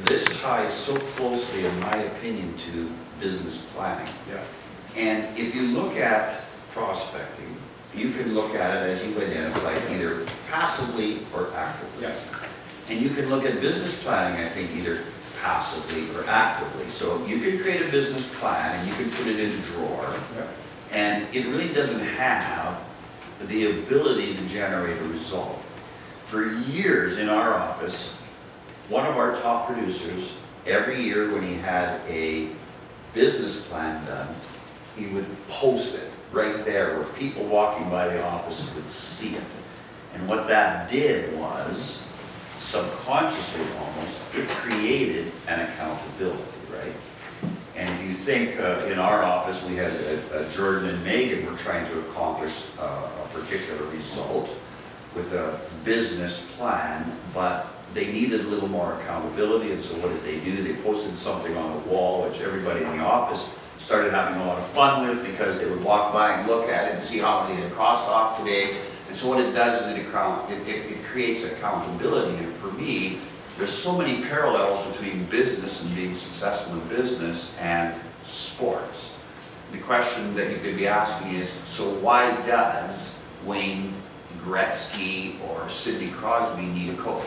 This ties so closely, in my opinion, to business planning. Yeah. And if you look at prospecting, you can look at it as you identified, either passively or actively. Yeah. And you can look at business planning, I think, either passively or actively. So you can create a business plan and you can put it in a drawer, Yeah. and it really doesn't have the ability to generate a result. For years in our office, one of our top producers, every year when he had a business plan done, he would post it right there where people walking by the office could see it. And what that did was, subconsciously almost, it created an accountability, right? And if you think in our office we had Jordan and Megan were trying to accomplish a particular result with a business plan, but they needed a little more accountability, and so what did they do? They posted something on the wall, which everybody in the office started having a lot of fun with, because they would walk by and look at it and see how many had crossed off today. And so what it does is it creates accountability. And for me, there's so many parallels between business and being successful in business and sports. The question that you could be asking is, so why does Wayne Gretzky or Sidney Crosby need a coach?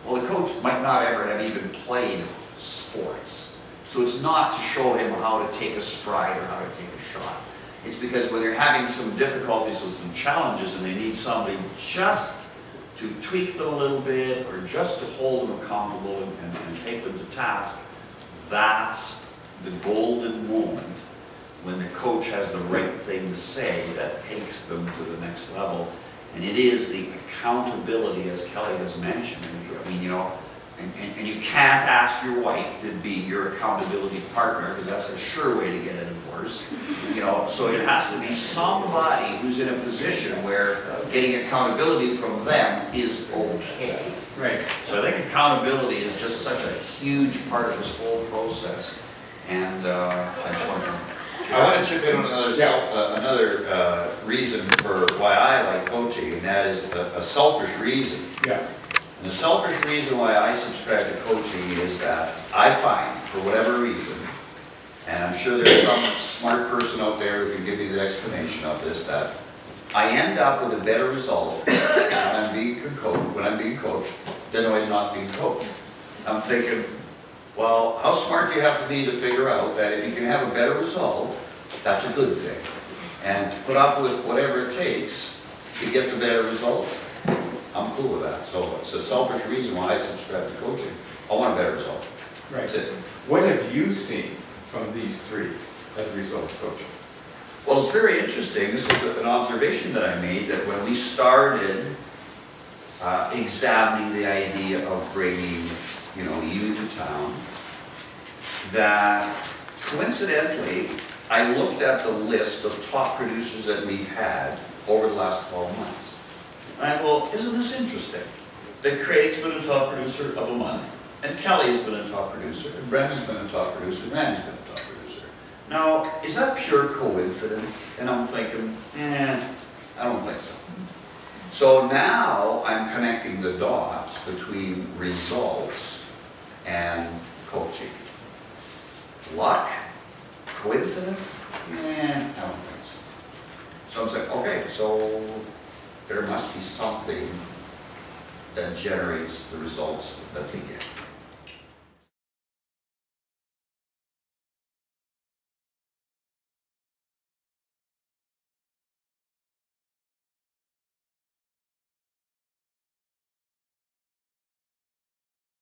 Well, the coach might not ever have even played sports. So it's not to show him how to take a stride or how to take a shot. It's because when they're having some difficulties or some challenges and they need somebody just to tweak them a little bit or just to hold them accountable and take them to task, that's the golden moment when the coach has the right thing to say that takes them to the next level. And it is the accountability, as Kelly has mentioned. I mean, you know, and you can't ask your wife to be your accountability partner, because that's a sure way to get a divorce. You know, so it has to be somebody who's in a position where getting accountability from them is okay. Right. So I think accountability is just such a huge part of this whole process. And I just want to. I want to chip in on another reason for why I like coaching, and that is a selfish reason. Yeah. And the selfish reason why I subscribe to coaching is that I find, for whatever reason, and I'm sure there's some smart person out there who can give me the explanation of this, that I end up with a better result when I'm being coached than when I'm not being coached. I'm thinking, well, how smart do you have to be to figure out that if you can have a better result, that's a good thing, and put up with whatever it takes to get the better result? I'm cool with that. So it's a selfish reason why I subscribe to coaching. I want a better result. Right. That's it. What have you seen from these three as a result of coaching? Well, it's very interesting. This is an observation that I made, that when we started examining the idea of bringing, you know, you to town, that coincidentally, I looked at the list of top producers that we've had over the last 12 months. And I thought, isn't this interesting? That Craig's been a top producer of a month, and Kelly's been a top producer, and Brendan's been a top producer, and Randy's been a top producer. Now, is that pure coincidence? And I'm thinking, I don't think so. So now I'm connecting the dots between results and coaching. Luck? Coincidence? I don't think so. So I'm saying, okay, so there must be something that generates the results that we get.